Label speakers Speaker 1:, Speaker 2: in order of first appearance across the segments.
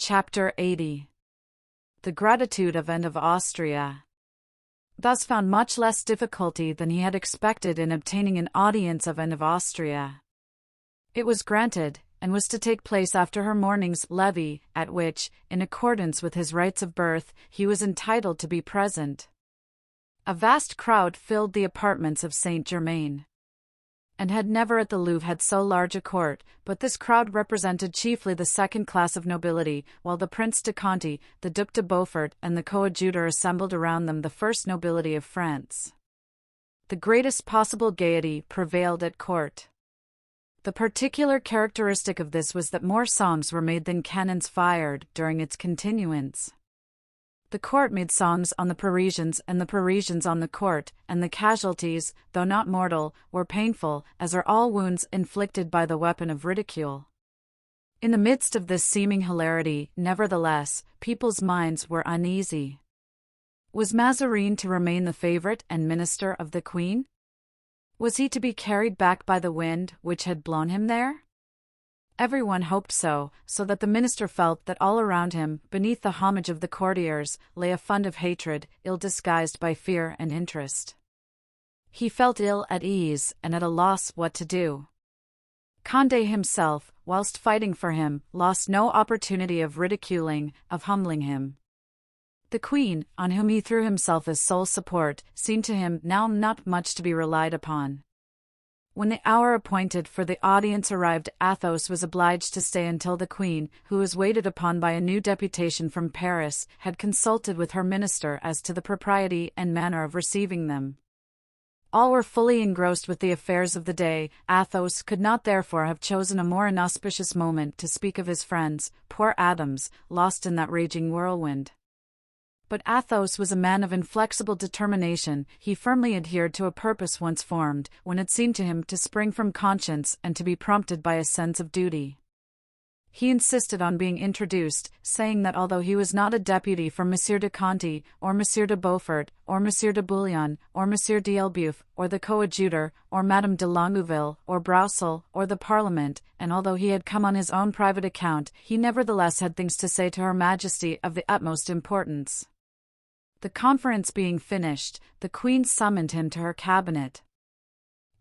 Speaker 1: Chapter 80. The gratitude of Anne of Austria. Thus found much less difficulty than he had expected in obtaining an audience of Anne of Austria. It was granted, and was to take place after her morning's levee, at which, in accordance with his rights of birth, he was entitled to be present. A vast crowd filled the apartments of Saint Germain. And had never at the Louvre had so large a court, but this crowd represented chiefly the second class of nobility, while the Prince de Conti, the Duc de Beaufort, and the coadjutor assembled around them the first nobility of France. The greatest possible gaiety prevailed at court. The particular characteristic of this was that more songs were made than cannons fired during its continuance. The court made songs on the Parisians and the Parisians on the court, and the casualties, though not mortal, were painful, as are all wounds inflicted by the weapon of ridicule. In the midst of this seeming hilarity, nevertheless, people's minds were uneasy. Was Mazarin to remain the favorite and minister of the Queen? Was he to be carried back by the wind which had blown him there? Everyone hoped so that the minister felt that all around him, beneath the homage of the courtiers, lay a fund of hatred, ill-disguised by fear and interest. He felt ill at ease, and at a loss what to do. Condé himself, whilst fighting for him, lost no opportunity of ridiculing, of humbling him. The Queen, on whom he threw himself as sole support, seemed to him now not much to be relied upon. When the hour appointed for the audience arrived, Athos was obliged to stay until the Queen, who was waited upon by a new deputation from Paris, had consulted with her minister as to the propriety and manner of receiving them. All were fully engrossed with the affairs of the day. Athos could not therefore have chosen a more inauspicious moment to speak of his friends, poor Adams, lost in that raging whirlwind. But Athos was a man of inflexible determination. He firmly adhered to a purpose once formed, when it seemed to him to spring from conscience and to be prompted by a sense of duty. He insisted on being introduced, saying that although he was not a deputy from M. de Conti, or M. de Beaufort, or M. de Bouillon, or M. d'Elbeuf, or the coadjutor, or Madame de Longueville, or Broussel, or the Parliament, and although he had come on his own private account, he nevertheless had things to say to Her Majesty of the utmost importance. The conference being finished, the Queen summoned him to her cabinet.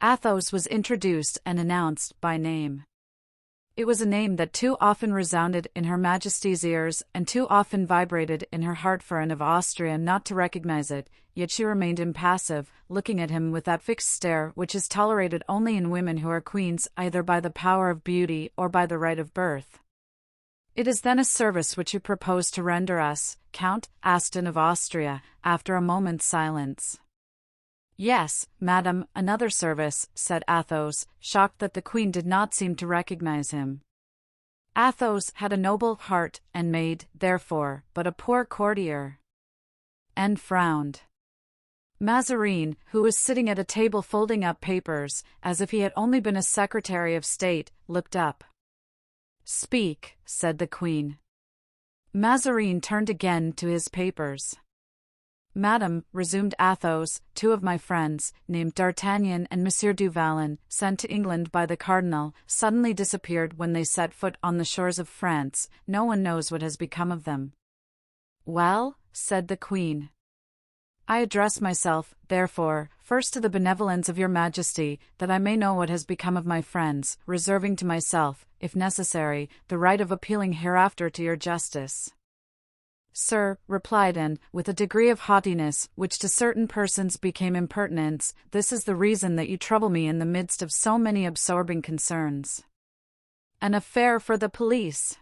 Speaker 1: Athos was introduced and announced by name. It was a name that too often resounded in Her Majesty's ears and too often vibrated in her heart for Anne of Austria not to recognize it, yet she remained impassive, looking at him with that fixed stare which is tolerated only in women who are queens either by the power of beauty or by the right of birth. "It is then a service which you propose to render us, Count?" asked Anne of Austria, after a moment's silence. "Yes, madame, another service," said Athos, shocked that the Queen did not seem to recognize him. Athos had a noble heart, and made, therefore, but a poor courtier. Anne frowned. Mazarin, who was sitting at a table folding up papers, as if he had only been a Secretary of State, looked up. "Speak," said the Queen. Mazarin turned again to his papers. "Madame," resumed Athos, "two of my friends, named D'Artagnan and Monsieur du Vallon, sent to England by the Cardinal, suddenly disappeared when they set foot on the shores of France. No one knows what has become of them." "Well," said the Queen. "I address myself, therefore, first to the benevolence of your Majesty, that I may know what has become of my friends, reserving to myself, if necessary, the right of appealing hereafter to your justice." "Sir," replied Anne, with a degree of haughtiness which to certain persons became impertinence, "this is the reason that you trouble me in the midst of so many absorbing concerns." "An affair for the police."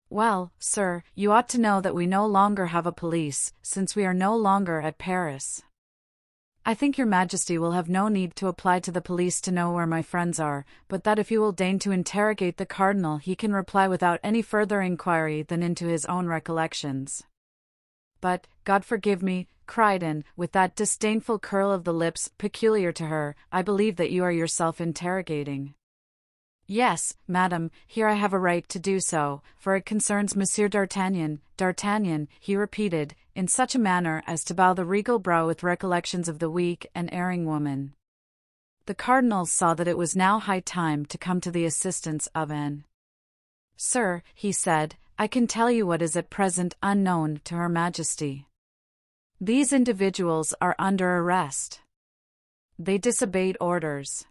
Speaker 1: "Well, sir, you ought to know that we no longer have a police, since we are no longer at Paris. I think your Majesty will have no need to apply to the police to know where my friends are, but that if you will deign to interrogate the Cardinal he can reply without any further inquiry than into his own recollections." "But, God forgive me," cried Anne, with that disdainful curl of the lips peculiar to her, "I believe that you are yourself interrogating." "Yes, madame, here I have a right to do so, for it concerns Monsieur d'Artagnan." "D'Artagnan," he repeated, in such a manner as to bow the regal brow with recollections of the weak and erring woman. The cardinal saw that it was now high time to come to the assistance of Anne. "Sir," he said, I can tell you what is at present unknown to Her Majesty. These individuals are under arrest. They disobeyed orders.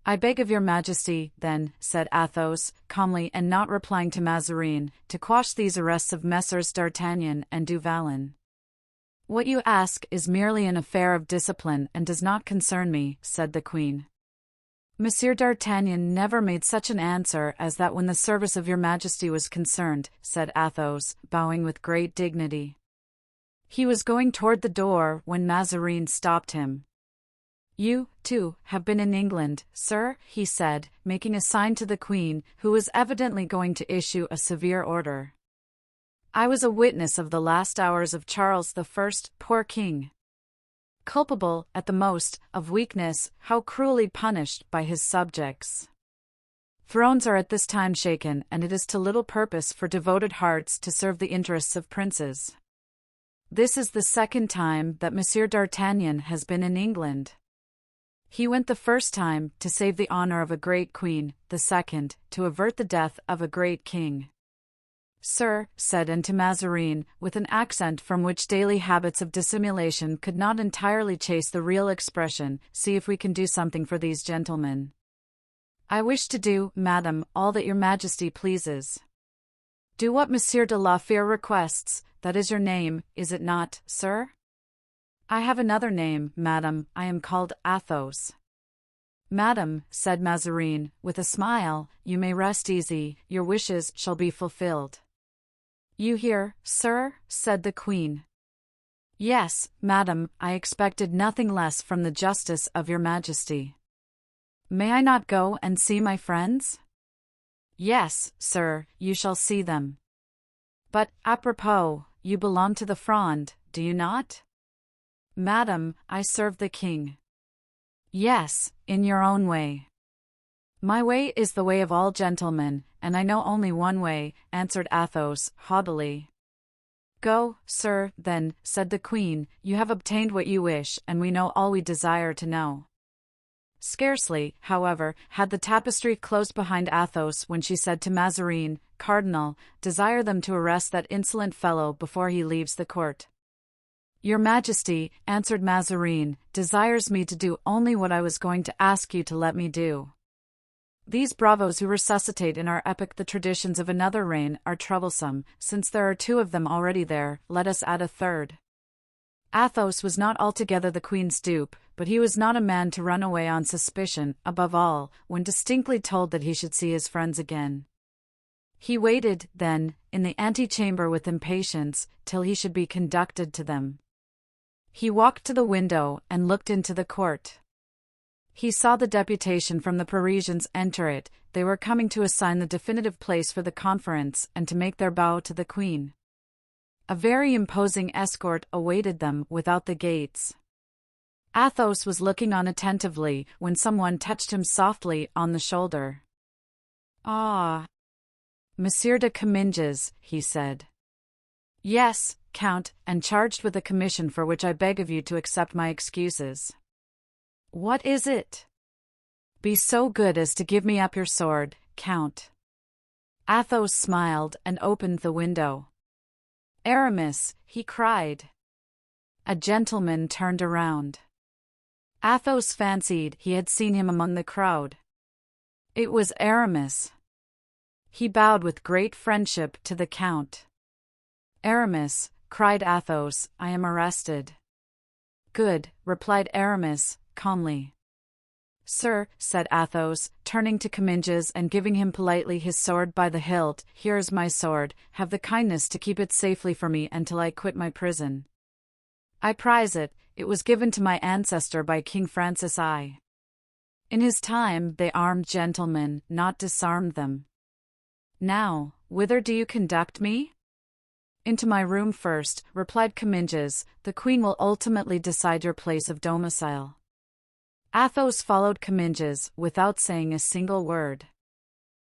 Speaker 1: I beg of your Majesty, then, said Athos, calmly and not replying to Mazarin, to quash these arrests of Messrs. D'Artagnan and Du Vallon. What you ask is merely an affair of discipline and does not concern me, said the queen. Monsieur d'Artagnan never made such an answer as that when the service of your Majesty was concerned, said Athos, bowing with great dignity. He was going toward the door when Mazarin stopped him. You, too, have been in England, sir, he said, making a sign to the queen, who was evidently going to issue a severe order. I was a witness of the last hours of Charles I, poor king. Culpable, at the most, of weakness, how cruelly punished by his subjects. Thrones are at this time shaken, and it is to little purpose for devoted hearts to serve the interests of princes. This is the second time that Monsieur d'Artagnan has been in England. He went the first time to save the honor of a great queen, the second, to avert the death of a great king. Sir, said and to Mazarin, with an accent from which daily habits of dissimulation could not entirely chase the real expression, see if we can do something for these gentlemen. I wish to do, madam, all that your Majesty pleases. Do what Monsieur de la Fère requests, that is your name, is it not, sir? I have another name, madam, I am called Athos. Madam, said Mazarin, with a smile, you may rest easy, your wishes shall be fulfilled. You hear, sir, said the queen. Yes, madam, I expected nothing less from the justice of your Majesty. May I not go and see my friends? Yes, sir, you shall see them. But, apropos, you belong to the Fronde, do you not? Madam, I serve the king. Yes, in your own way. My way is the way of all gentlemen, and I know only one way, answered Athos, haughtily. Go, sir, then, said the queen, you have obtained what you wish, and we know all we desire to know. Scarcely, however, had the tapestry closed behind Athos when she said to Mazarin, Cardinal, desire them to arrest that insolent fellow before he leaves the court. Your Majesty, answered Mazarin, desires me to do only what I was going to ask you to let me do. These bravos who resuscitate in our epoch the traditions of another reign are troublesome, since there are two of them already there, let us add a third. Athos was not altogether the queen's dupe, but he was not a man to run away on suspicion, above all, when distinctly told that he should see his friends again. He waited, then, in the antechamber with impatience, till he should be conducted to them. He walked to the window and looked into the court. He saw the deputation from the Parisians enter it. They were coming to assign the definitive place for the conference and to make their bow to the queen. A very imposing escort awaited them without the gates. Athos was looking on attentively when someone touched him softly on the shoulder. Ah! Monsieur de Comminges, he said. Yes, Count, and charged with a commission for which I beg of you to accept my excuses. What is it? Be so good as to give me up your sword, Count. Athos smiled and opened the window. Aramis, he cried. A gentleman turned around. Athos fancied he had seen him among the crowd. It was Aramis. He bowed with great friendship to the Count. Aramis, cried Athos, I am arrested. Good, replied Aramis, calmly. Sir, said Athos, turning to Comminges and giving him politely his sword by the hilt, here is my sword, have the kindness to keep it safely for me until I quit my prison. I prize it, it was given to my ancestor by King Francis I. In his time they armed gentlemen, not disarmed them. Now, whither do you conduct me? Into my room first, replied Comminges, the queen will ultimately decide your place of domicile. Athos followed Comminges, without saying a single word.